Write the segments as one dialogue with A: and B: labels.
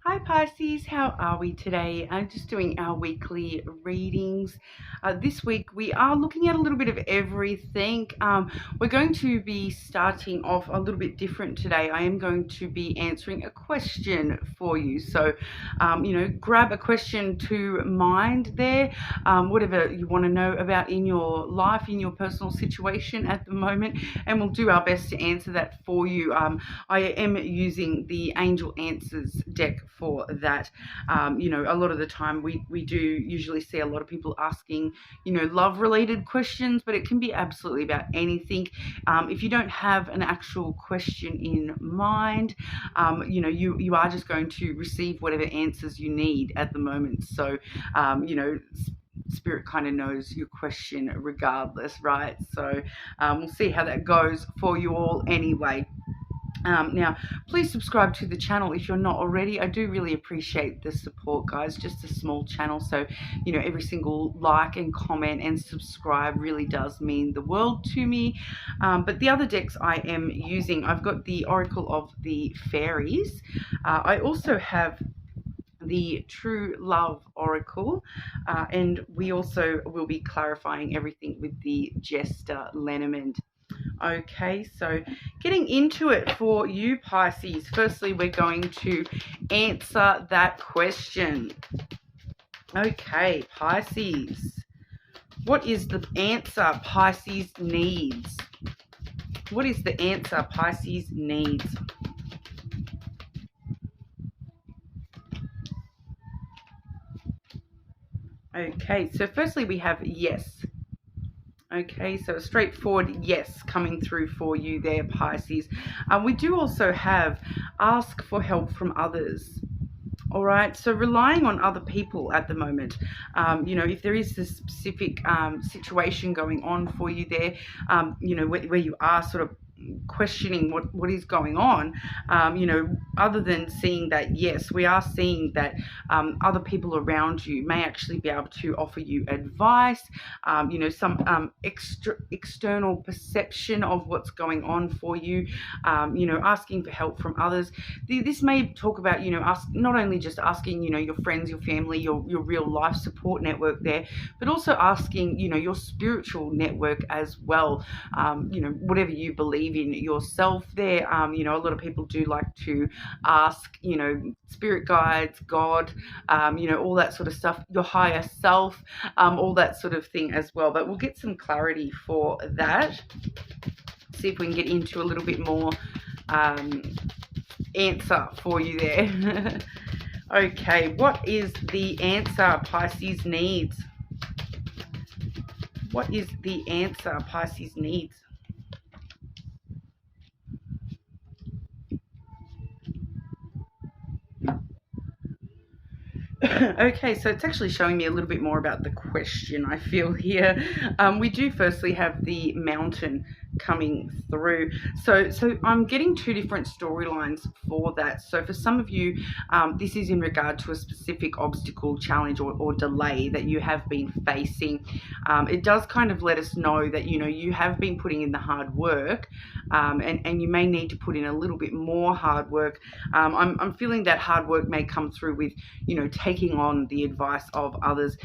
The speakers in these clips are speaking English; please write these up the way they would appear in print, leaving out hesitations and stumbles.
A: Hi Pisces, how are we today? I'm just doing our weekly readings. This week we are looking at a little bit of everything. We're going to be starting off a little bit different today. I am going to be answering a question for you. So, grab a question to mind there, whatever you want to know about in your life, in your personal situation at the moment, and we'll do our best to answer that for you. I am using the Angel Answers deck for that. A lot of the time we do usually see a lot of people asking, love related questions, but it can be absolutely about anything. If you don't have an actual question in mind, you are just going to receive whatever answers you need at the moment. So, Spirit kind of knows your question regardless, right? So we'll see how that goes for you all anyway. Now, please subscribe to the channel if you're not already. I do really appreciate the support, guys. Just a small channel, so every single like and comment and subscribe really does mean the world to me. But the other decks I am using, I've got the Oracle of the Fairies. I also have the True Love Oracle, and we also will be clarifying everything with the Jester Lenormand. Okay, so getting into it for you, Pisces. Firstly, we're going to answer that question. Okay, Pisces. What is the answer Pisces needs? What is the answer Pisces needs? Okay, so firstly we have yes. Okay, so a straightforward yes coming through for you there, Pisces. We do also have ask for help from others. All right, so relying on other people at the moment. If there is this specific situation going on for you there, where you are sort of questioning what is going on, other than seeing that, yes, we are seeing that other people around you may actually be able to offer you advice, some external perception of what's going on for you, asking for help from others. This may talk about, not only just asking, your friends, your family, your real life support network there, but also asking, your spiritual network as well, whatever you believe in yourself there. A lot of people do like to ask, spirit guides, God, all that sort of stuff, your higher self, all that sort of thing as well. But we'll get some clarity for that. See if we can get into a little bit more answer for you there. Okay, what is the answer Pisces needs? What is the answer Pisces needs? Okay, so it's actually showing me a little bit more about the question, I feel here. We do firstly have the Mountain coming through. So I'm getting two different storylines for that. So for some of you, this is in regard to a specific obstacle, challenge, or delay that you have been facing. It does kind of let us know that, you have been putting in the hard work, and you may need to put in a little bit more hard work. I'm feeling that hard work may come through with, taking on the advice of others,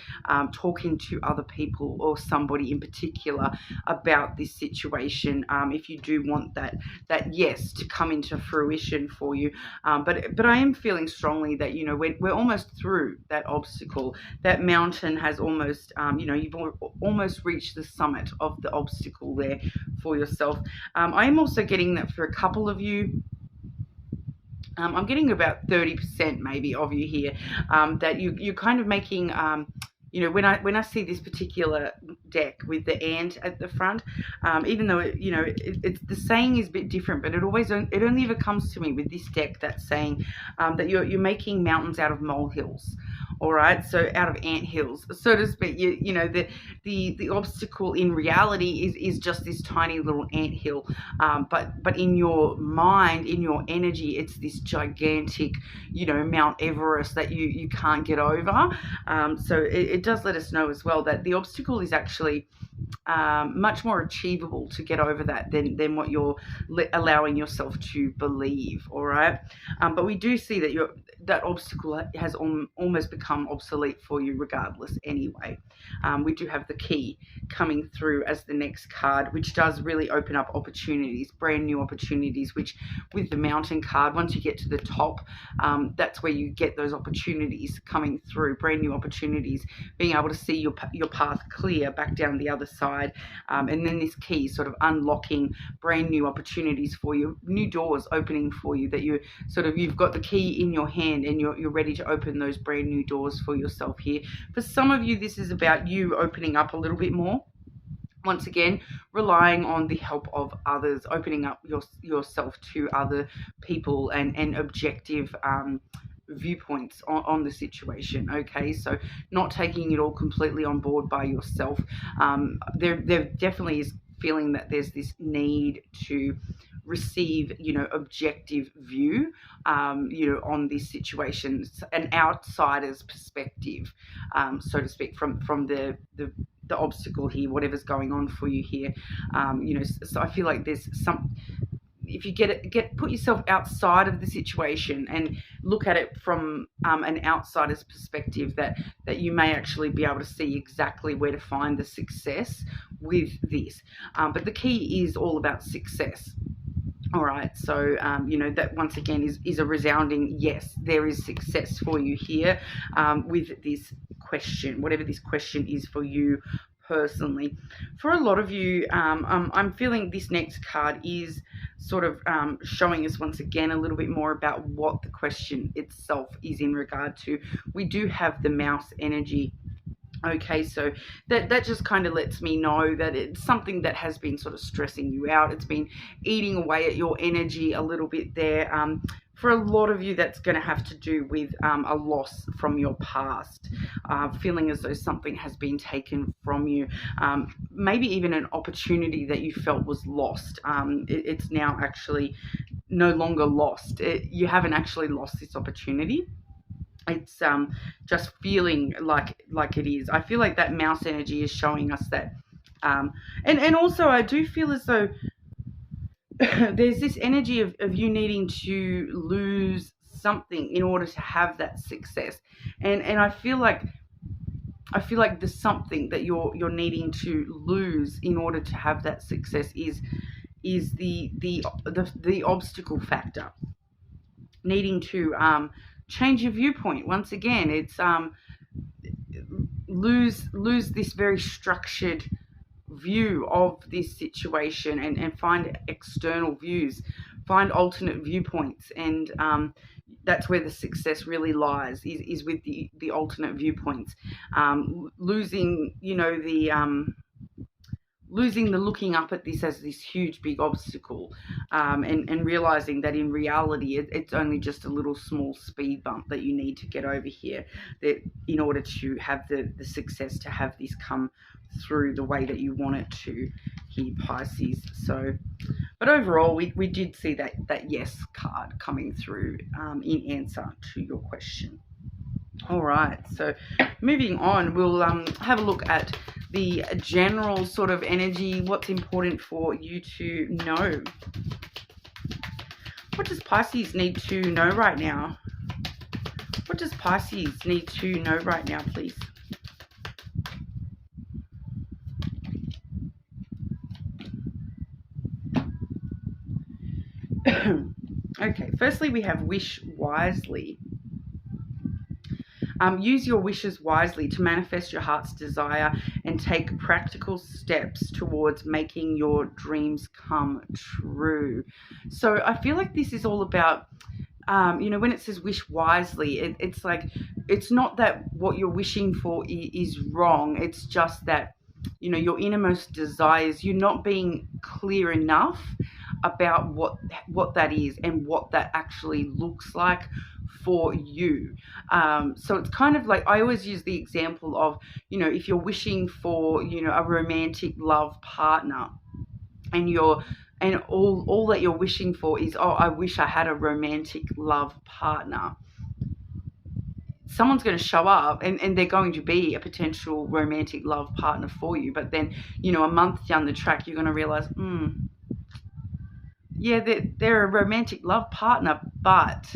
A: talking to other people or somebody in particular about this situation. If you do want that yes to come into fruition for you, but I am feeling strongly that we're almost through that obstacle. That mountain has almost you've almost reached the summit of the obstacle there for yourself. I am also getting that for a couple of you. I'm getting about 30% maybe of you here, that you're kind of making, when I see this particular deck with the ant at the front, even though it's the saying is a bit different, but it only ever comes to me with this deck that's saying that you're making mountains out of molehills. all right, so out of anthills, so to speak. You know, the obstacle in reality is just this tiny little anthill, but in your mind, in your energy, it's this gigantic, you know, Mount Everest that you can't get over. So it does let us know as well that the obstacle is actually much more achievable to get over that than what you're allowing yourself to believe, all right? But we do see that that obstacle has almost become obsolete for you regardless anyway. We do have the key coming through as the next card, which does really open up opportunities, brand new opportunities, which with the mountain card, once you get to the top, that's where you get those opportunities coming through, brand new opportunities, being able to see your path clear back down the other side. And then this key sort of unlocking brand new opportunities for you, new doors opening for you, that you've got the key in your hand and you're ready to open those brand new doors for yourself here. For some of you, this is about you opening up a little bit more. Once again, relying on the help of others, opening up yourself to other people and objective viewpoints on the situation. Okay, so not taking it all completely on board by yourself. There definitely is feeling that there's this need to receive, you know, objective view, you know, on this situation, an outsider's perspective, so to speak, from the obstacle here, whatever's going on for you here. You know, so I feel like there's some, if you put yourself outside of the situation and look at it from an outsider's perspective, that you may actually be able to see exactly where to find the success with this. But the key is all about success. All right, so, you know, that once again is a resounding yes, there is success for you here with this question, whatever this question is for you personally. For a lot of you, I'm feeling this next card is sort of showing us once again a little bit more about what the question itself is in regard to. We do have the mouse energy. Okay, so that just kind of lets me know that it's something that has been sort of stressing you out. It's been eating away at your energy a little bit there. For a lot of you, that's going to have to do with a loss from your past, feeling as though something has been taken from you, maybe even an opportunity that you felt was lost. It's now actually no longer lost. You haven't actually lost this opportunity. It's just feeling like it is. I feel like that mouse energy is showing us that. And also I do feel as though there's this energy of you needing to lose something in order to have that success. And I feel like the something that you're needing to lose in order to have that success is the obstacle factor. Needing to change your viewpoint. Once again, it's lose this very structured view of this situation and find external views, find alternate viewpoints, and that's where the success really lies, is with the alternate viewpoints. Losing, you know, losing the looking up at this as this huge big obstacle, and realizing that in reality it's only just a little small speed bump that you need to get over here, that in order to have the success, to have this come through the way that you want it to here, Pisces. So, but overall we did see that yes card coming through in answer to your question. All right, so moving on, we'll have a look at the general sort of energy, what's important for you to know. What does Pisces need to know right now? What does Pisces need to know right now, please? Okay, firstly we have wish wisely. Use your wishes wisely to manifest your heart's desire and take practical steps towards making your dreams come true. So I feel like this is all about, you know, when it says wish wisely, it's like, it's not that what you're wishing for is wrong. It's just that, you know, your innermost desires, you're not being clear enough about what that is and what that actually looks like for you. So it's kind of like, I always use the example of, if you're wishing for, a romantic love partner, and all that you're wishing for is, oh, I wish I had a romantic love partner. Someone's going to show up, and they're going to be a potential romantic love partner for you. But then, a month down the track, you're going to realize, yeah, they're a romantic love partner, but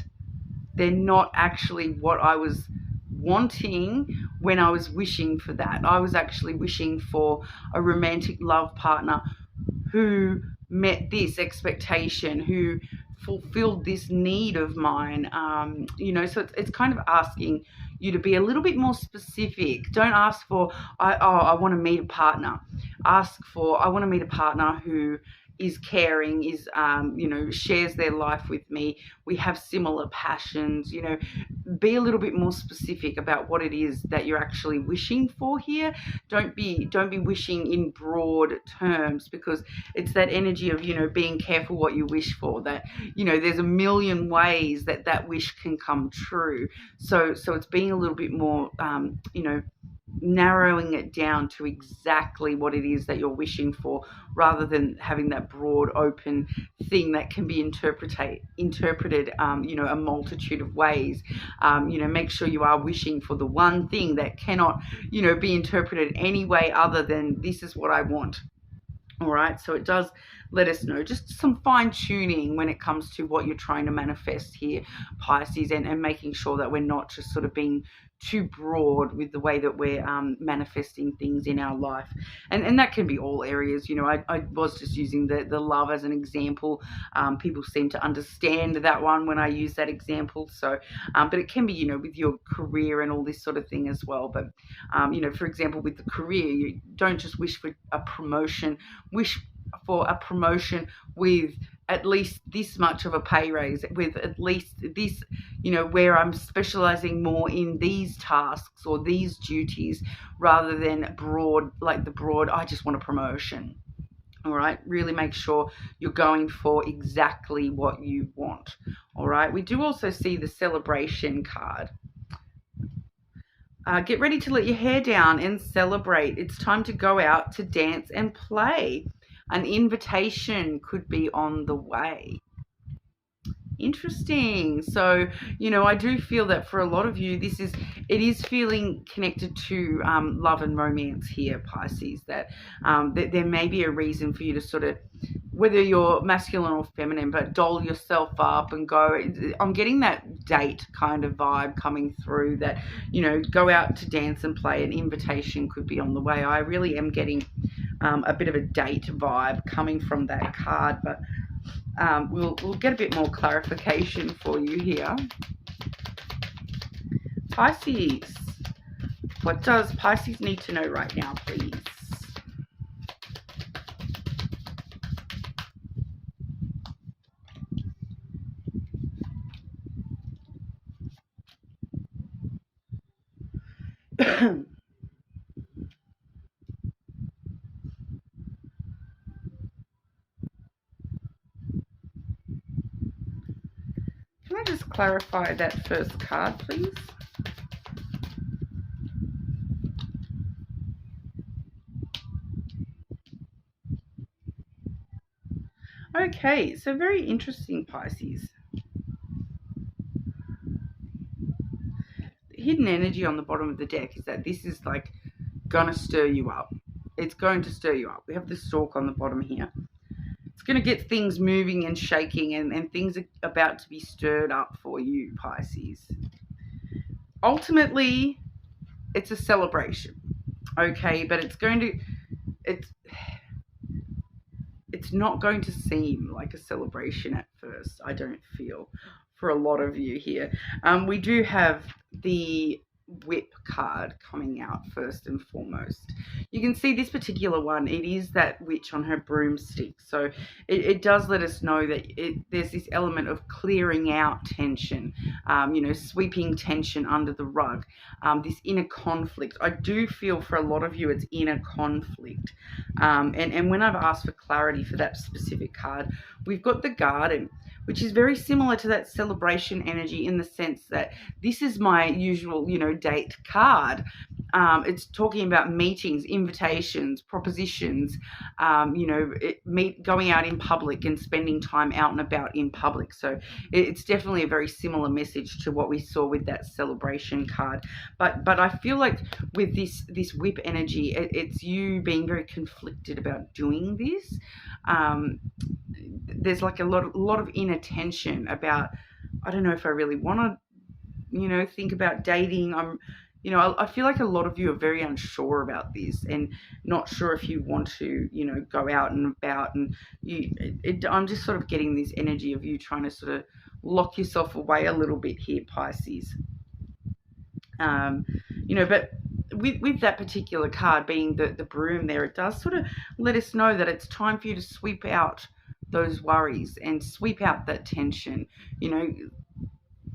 A: they're not actually what I was wanting when I was wishing for that. I was actually wishing for a romantic love partner who met this expectation, who fulfilled this need of mine. So it's kind of asking you to be a little bit more specific. Don't ask for, I want to meet a partner. Ask for, I want to meet a partner who is caring, is shares their life with me. We have similar passions. Be a little bit more specific about what it is that you're actually wishing for here. Don't be wishing in broad terms, because it's that energy of being careful what you wish for. That there's a million ways that wish can come true. So it's being a little bit more narrowing it down to exactly what it is that you're wishing for, rather than having that broad open thing that can be interpreted a multitude of ways. Make sure you are wishing for the one thing that cannot be interpreted any way other than, this is what I want. All right, so it does let us know just some fine tuning when it comes to what you're trying to manifest here, Pisces, and making sure that we're not just sort of being too broad with the way that we're manifesting things in our life. And that can be all areas. I was just using the love as an example. People seem to understand that one when I use that example. So, but it can be, with your career and all this sort of thing as well. But, for example, with the career, you don't just wish for a promotion, wish for a promotion with at least this much of a pay raise, with at least this, where I'm specializing more in these tasks or these duties, rather than broad, I just want a promotion. All right, really make sure you're going for exactly what you want. All right, we do also see the celebration card. Get ready to let your hair down and celebrate. It's time to go out to dance and play. An invitation could be on the way. Interesting. So, I do feel that for a lot of you, it is feeling connected to love and romance here, Pisces, that there may be a reason for you to sort of, whether you're masculine or feminine, but doll yourself up and go. I'm getting that date kind of vibe coming through, that, go out to dance and play. An invitation could be on the way. I really am getting a bit of a date vibe coming from that card, but we'll get a bit more clarification for you here. Pisces, what does Pisces need to know right now, please? Can I just clarify that first card, please? Okay, so very interesting, Pisces. The hidden energy on the bottom of the deck is that this is like gonna stir you up. It's going to stir you up. We have the stork on the bottom here. It's going to get things moving and shaking, and things are about to be stirred up for you, Pisces. Ultimately, it's a celebration, okay? But it's not going to seem like a celebration at first, I don't feel, for a lot of you here. We do have the whip card coming out first and foremost. You can see this particular one, it is that witch on her broomstick, so it does let us know that there's this element of clearing out tension, sweeping tension under the rug, this inner conflict. I do feel for a lot of you it's inner conflict, and when I've asked for clarity for that specific card, we've got the garden. which is very similar to that celebration energy in the sense that this is my usual, date card. It's talking about meetings, invitations, propositions, going out in public and spending time out and about in public. So it's definitely a very similar message to what we saw with that celebration card. But I feel like with this whip energy, it's you being very conflicted about doing this. There's like a lot of inattention about, I don't know if I really want to, think about dating. I feel like a lot of you are very unsure about this and not sure if you want to, go out and about. And I'm just sort of getting this energy of you trying to sort of lock yourself away a little bit here, Pisces. But with that particular card being the broom there, it does sort of let us know that it's time for you to sweep out those worries and sweep out that tension,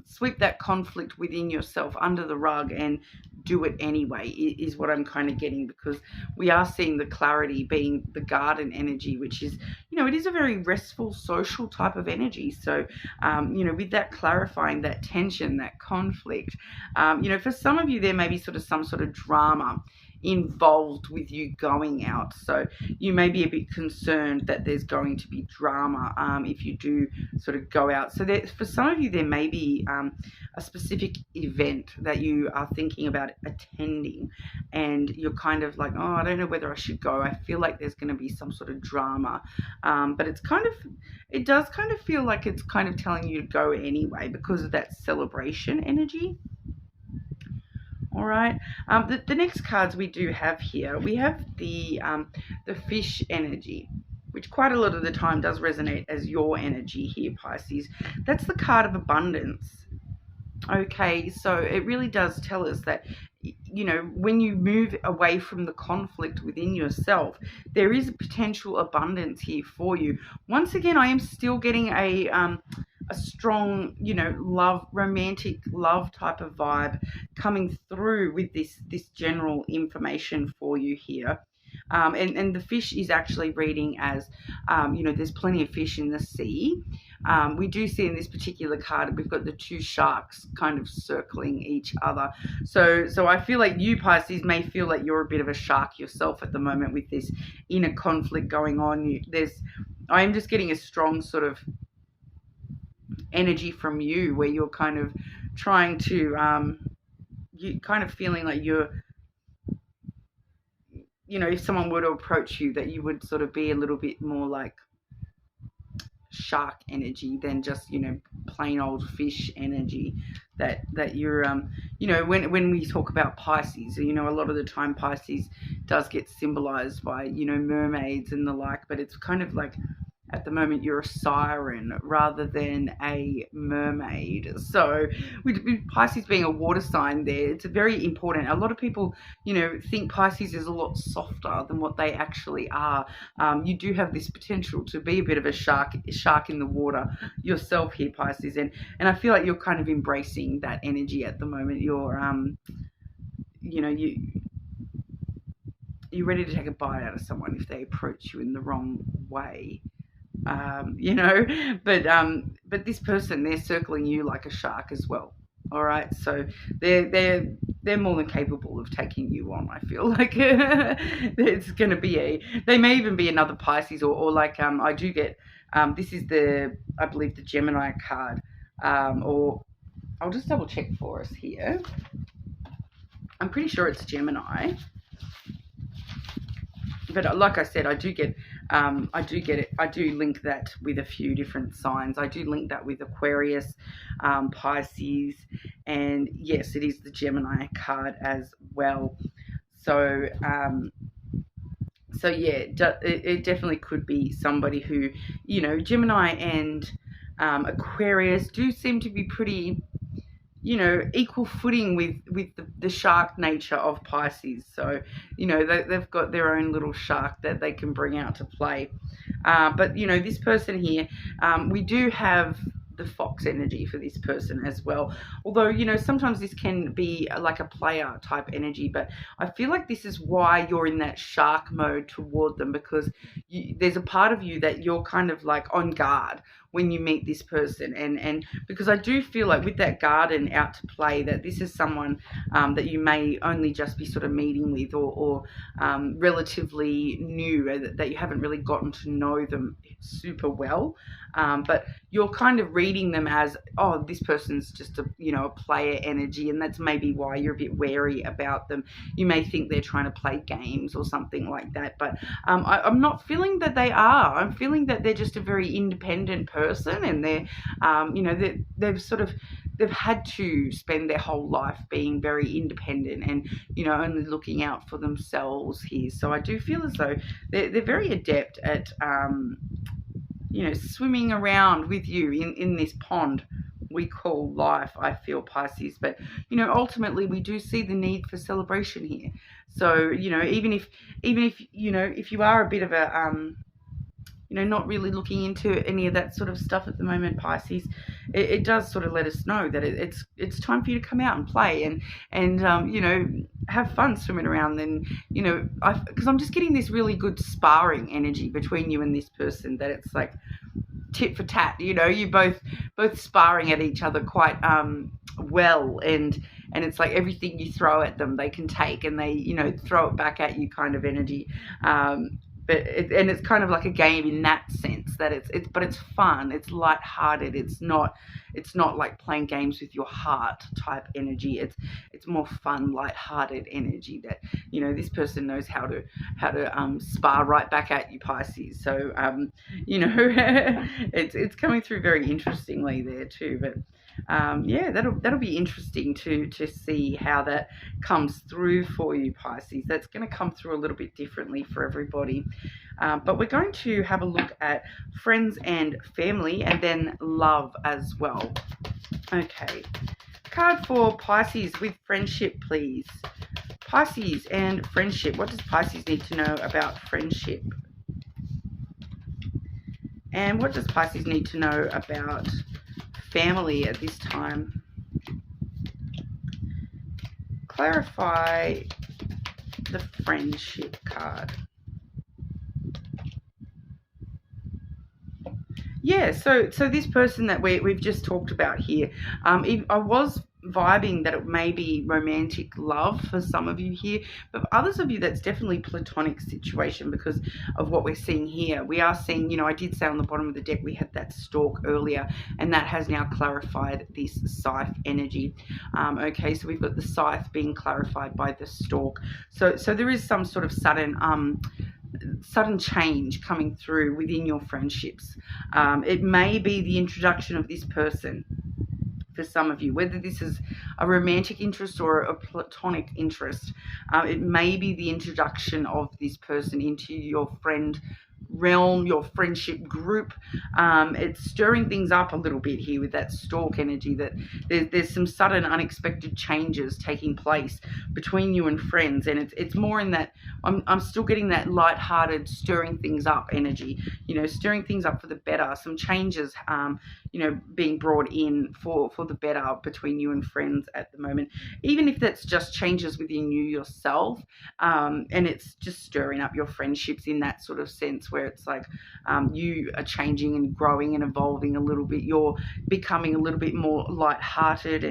A: sweep that conflict within yourself under the rug and do it anyway, is what I'm kind of getting, because we are seeing the clarity being the garden energy, which is, it is a very restful social type of energy. So, with that clarifying that tension, that conflict, for some of you, there may be some sort of drama involved with you going out. So you may be a bit concerned that there's going to be drama if you do sort of go out. So for some of you, there may be a specific event that you are thinking about attending, and you're kind of like, oh, I don't know whether I should go. I feel like there's going to be some sort of drama. But it does kind of feel like it's kind of telling you to go anyway because of that celebration energy. All right. The next cards we do have here, we have the fish energy, which quite a lot of the time does resonate as your energy here, Pisces. That's the card of abundance. Okay, so it really does tell us that, when you move away from the conflict within yourself, there is a potential abundance here for you. Once again, I am still getting a strong, love, romantic love type of vibe coming through with this general information for you here. And the fish is actually reading as, there's plenty of fish in the sea. We do see in this particular card, we've got the two sharks kind of circling each other. So I feel like you, Pisces, may feel like you're a bit of a shark yourself at the moment with this inner conflict going on. I am just getting a strong sort of energy from you where you're kind of trying to, you kind of feeling like you're, if someone were to approach you, that you would sort of be a little bit more like shark energy than just, plain old fish energy. That you're, when we talk about Pisces, a lot of the time Pisces does get symbolized by, mermaids and the like, but it's kind of like, at the moment, you're a siren rather than a mermaid. So with Pisces being a water sign there, it's very important. A lot of people, think Pisces is a lot softer than what they actually are. You do have this potential to be a bit of a shark in the water yourself here, Pisces. And I feel like you're kind of embracing that energy at the moment. You're, you're ready to take a bite out of someone if they approach you in the wrong way. But this person, they're circling you like a shark as well. All right, so they're more than capable of taking you on. I feel like it's going to be they may even be another Pisces or like I do get this is I believe the Gemini card, or I'll just double check for us here. I'm pretty sure it's Gemini. But like I said, I do get it. I do link that with a few different signs. I do link that with Aquarius, Pisces, and yes, it is the Gemini card as well. So yeah, it definitely could be somebody who, Gemini and Aquarius do seem to be pretty, equal footing with the shark nature of Pisces. So, they've got their own little shark that they can bring out to play. But, this person here, we do have the fox energy for this person as well. Although, sometimes this can be like a player type energy, but I feel like this is why you're in that shark mode toward them, because there's a part of you that you're kind of like on guard when you meet this person. And because I do feel like with that garden out to play, that this is someone that you may only just be sort of meeting with, or relatively new, that you haven't really gotten to know them super well. But you're kind of reading them as, oh, this person's just a player energy, and that's maybe why you're a bit wary about them. You may think they're trying to play games or something like that, but I'm not feeling that they are. I'm feeling that they're just a very independent person, and they've had to spend their whole life being very independent and only looking out for themselves here. So I do feel as though they're very adept at swimming around with you in this pond we call life, I feel, Pisces. But ultimately we do see the need for celebration here. So even if if you are a bit of a not really looking into any of that sort of stuff at the moment, Pisces, it does sort of let us know that it's time for you to come out and play and have fun swimming around. And because I'm just getting this really good sparring energy between you and this person, that it's like tit for tat. You both sparring at each other quite well, and it's like everything you throw at them they can take, and they throw it back at you kind of energy. But it's kind of like a game in that sense, that it's fun, it's lighthearted, it's not like playing games with your heart type energy. It's more fun, lighthearted energy that this person knows how to spar right back at you, Pisces. So it's coming through very interestingly there too. But that'll be interesting to see how that comes through for you, Pisces. That's going to come through a little bit differently for everybody. But we're going to have a look at friends and family, and then love as well. Okay, card for Pisces with friendship, please. Pisces and friendship. What does Pisces need to know about friendship? And what does Pisces need to know about family at this time? Clarify the friendship card. Yeah, so this person that we've just talked about here, I was vibing that it may be romantic love for some of you here, but for others of you that's definitely platonic situation because of what we're seeing here. We are seeing, I did say on the bottom of the deck we had that stork earlier, and that has now clarified this scythe energy. Okay, so we've got the scythe being clarified by the stork. So there is some sort of sudden change coming through within your friendships. It may be the introduction of this person for some of you, whether this is a romantic interest or a platonic interest. It may be the introduction of this person into your friend realm, your friendship group. It's stirring things up a little bit here with that stork energy, that there's some sudden unexpected changes taking place between you and friends, and it's more in that I'm still getting that light-hearted stirring things up energy, stirring things up for the better, some changes being brought in for the better between you and friends at the moment, even if that's just changes within you yourself, and it's just stirring up your friendships in that sort of sense where it's like you are changing and growing and evolving a little bit. You're becoming a little bit more light-hearted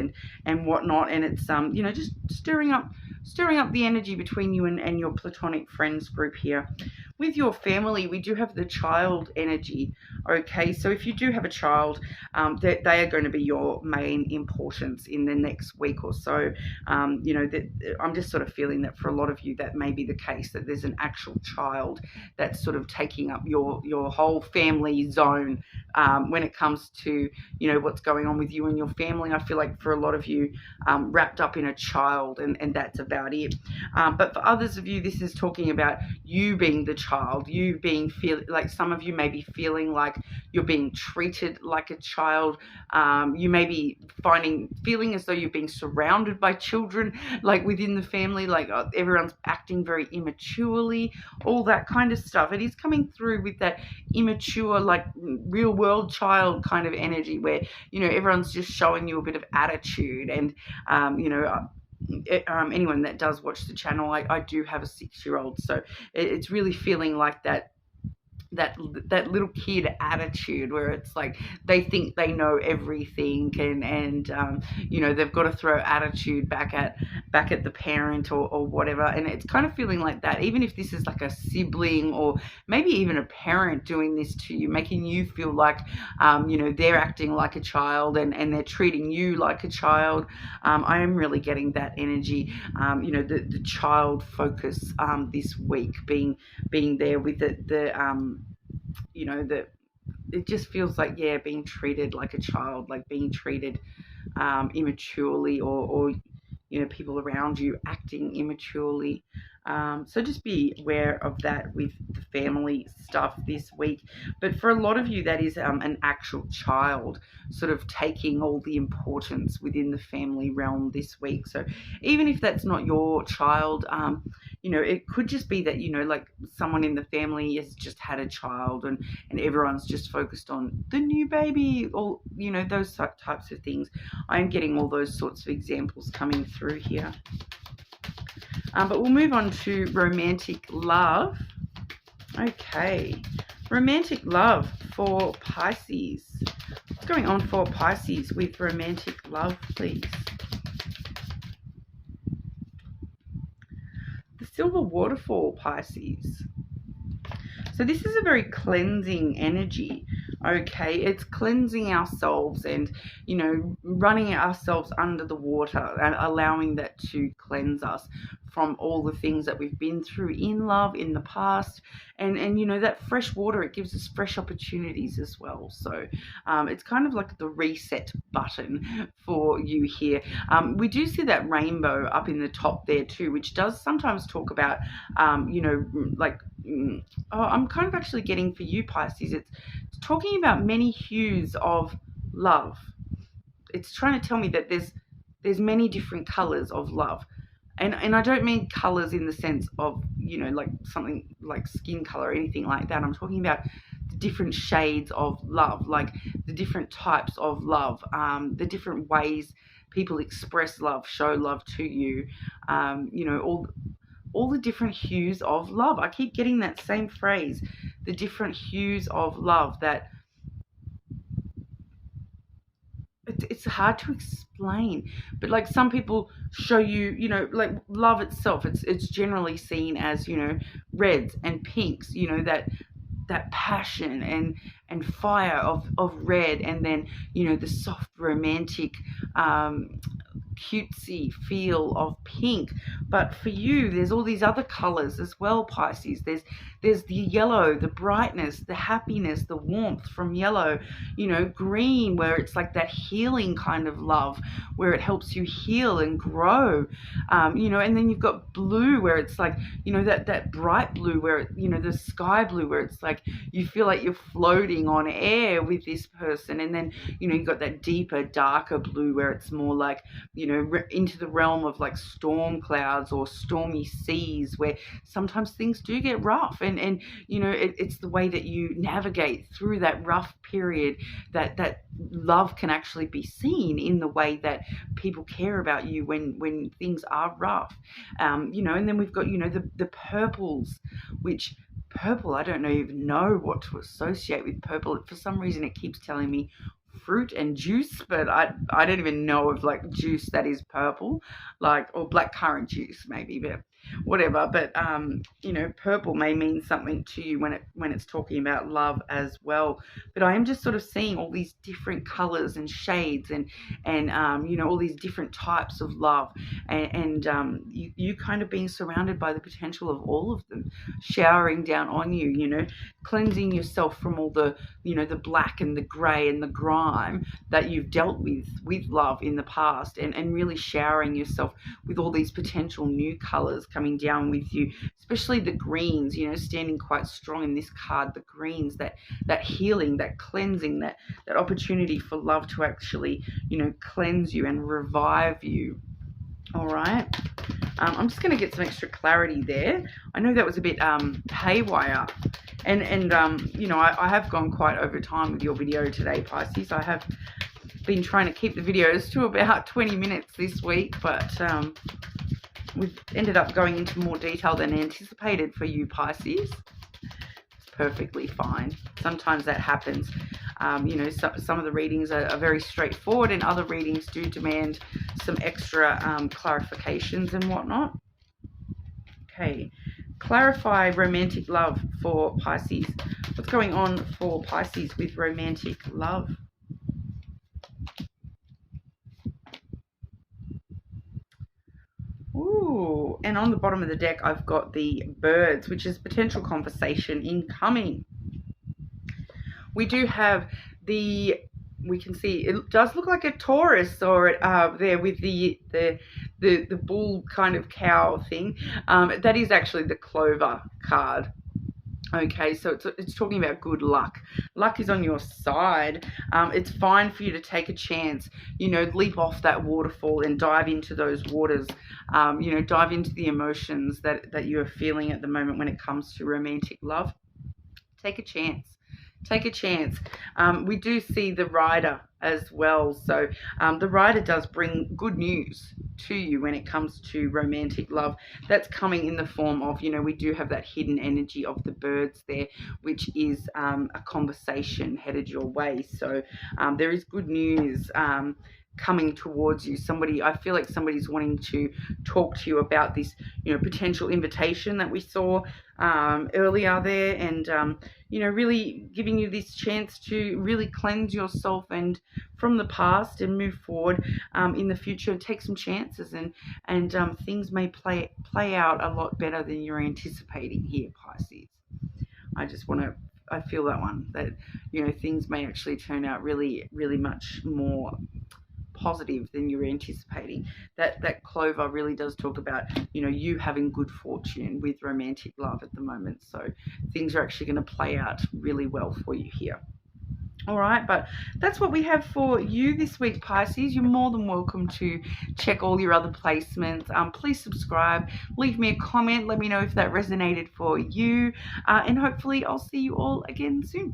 A: and whatnot, and it's just stirring up the energy between you and your platonic friends group here. With your family, we do have the child energy. Okay, so if you do have a child, they are going to be your main importance in the next week or so. I'm just sort of feeling that for a lot of you that may be the case, that there's an actual child that's sort of taking up your whole family zone when it comes to what's going on with you and your family. I feel like for a lot of you, wrapped up in a child, and that's about it. But for others of you, this is talking about you being the child, you being like some of you may be feeling like you're being treated like a child. You may be feeling as though you're being surrounded by children, like within the family, like everyone's acting very immaturely, all that kind of stuff. It is coming through with that immature, like real world child kind of energy where everyone's just showing you a bit of attitude. And anyone that does watch the channel, I do have a 6-year-old, so it's really feeling like that that little kid attitude where it's like they think they know everything, and you know, they've got to throw attitude back at the parent or whatever. And it's kind of feeling like that, even if this is like a sibling or maybe even a parent doing this to you, making you feel like you know, they're acting like a child, and they're treating you like a child. I am really getting that energy, you know, the child focus this week, being there with the you know, that it just feels like, yeah, being treated like a child, like being treated immaturely, or you know, people around you acting immaturely. So just be aware of that with the family stuff this week. But for a lot of you, that is an actual child sort of taking all the importance within the family realm this week. So even if that's not your child, you know, it could just be that, you know, like someone in the family has just had a child, and everyone's just focused on the new baby, or, you know, those types of things. I'm getting all those sorts of examples coming through here. But we'll move on to romantic love. Okay, romantic love for Pisces. What's going on for Pisces with romantic love, please? The Silver Waterfall, Pisces. So this is a very cleansing energy, okay? It's cleansing ourselves and, you know, running ourselves under the water and allowing that to cleanse us from all the things that we've been through in love in the past. And you know, that fresh water, it gives us fresh opportunities as well. So it's kind of like the reset button for you here. We do see that rainbow up in the top there too, which does sometimes talk about, you know, like, I'm kind of actually getting for you, Pisces, it's talking about many hues of love. It's trying to tell me that there's many different colors of love. And I don't mean colors in the sense of, you know, like something like skin color or anything like that. I'm talking about the different shades of love, like the different types of love, the different ways people express love, show love to you, you know, all the different hues of love. I keep getting that same phrase, the different hues of love, that it's hard to explain, but like some people show you, you know, like love itself, it's generally seen as, you know, reds and pinks, you know, that passion and fire of red, and then, you know, the soft romantic cutesy feel of pink. But for you, there's all these other colors as well, Pisces. There's the yellow, the brightness, the happiness, the warmth from yellow, you know, green, where it's like that healing kind of love, where it helps you heal and grow, you know. And then you've got blue, where it's like, you know, that bright blue, where, you know, the sky blue, where it's like you feel like you're floating on air with this person. And then, you know, you've got that deeper, darker blue, where it's more like, you know, into the realm of like storm clouds or stormy seas, where sometimes things do get rough, and you know, it's the way that you navigate through that rough period that love can actually be seen in the way that people care about you when things are rough, you know. And then we've got, you know, the purples, which purple, I don't even know what to associate with purple. For some reason it keeps telling me fruit and juice, but I don't even know of like juice that is purple, like, or blackcurrant juice maybe, but whatever. But you know, purple may mean something to you when it's talking about love as well. But I am just sort of seeing all these different colors and shades, and you know, all these different types of love, and you kind of being surrounded by the potential of all of them showering down on you, you know, cleansing yourself from all the, you know, the black and the grey and the grime that you've dealt with love in the past, and really showering yourself with all these potential new colors coming down with you, especially the greens, you know, standing quite strong in this card, the greens, that healing, that cleansing, that opportunity for love to actually, you know, cleanse you and revive you. All right. I'm just going to get some extra clarity there. I know that was a bit haywire, and you know, I have gone quite over time with your video today, Pisces. I have been trying to keep the videos to about 20 minutes this week, but we've ended up going into more detail than anticipated for you, Pisces. Let's perfectly fine. Sometimes that happens. You know, some of the readings are very straightforward, and other readings do demand some extra clarifications and whatnot. Okay, clarify romantic love for Pisces. What's going on for Pisces with romantic love? Ooh, and on the bottom of the deck, I've got the birds, which is potential conversation incoming. We do have we can see it does look like a Taurus or there with the bull kind of cow thing. That is actually the Clover card. Okay, so it's talking about good luck. Luck is on your side. It's fine for you to take a chance, you know, leap off that waterfall and dive into those waters, you know, dive into the emotions that you're feeling at the moment when it comes to romantic love. Take a chance. Take a chance. We do see the rider as well. So the rider does bring good news to you when it comes to romantic love. That's coming in the form of, you know, we do have that hidden energy of the birds there, which is a conversation headed your way. So there is good news coming towards you. I feel like somebody's wanting to talk to you about this, you know, potential invitation that we saw earlier there, and you know, really giving you this chance to really cleanse yourself and from the past and move forward in the future and take some chances, and things may play out a lot better than you're anticipating here, Pisces. I feel that one, that, you know, things may actually turn out really, really much more positive than you're anticipating. That Clover really does talk about, you know, you having good fortune with romantic love at the moment. So things are actually going to play out really well for you here. All right, but that's what we have for you this week, Pisces. You're more than welcome to check all your other placements. Please subscribe, leave me a comment, let me know if that resonated for you, and hopefully I'll see you all again soon.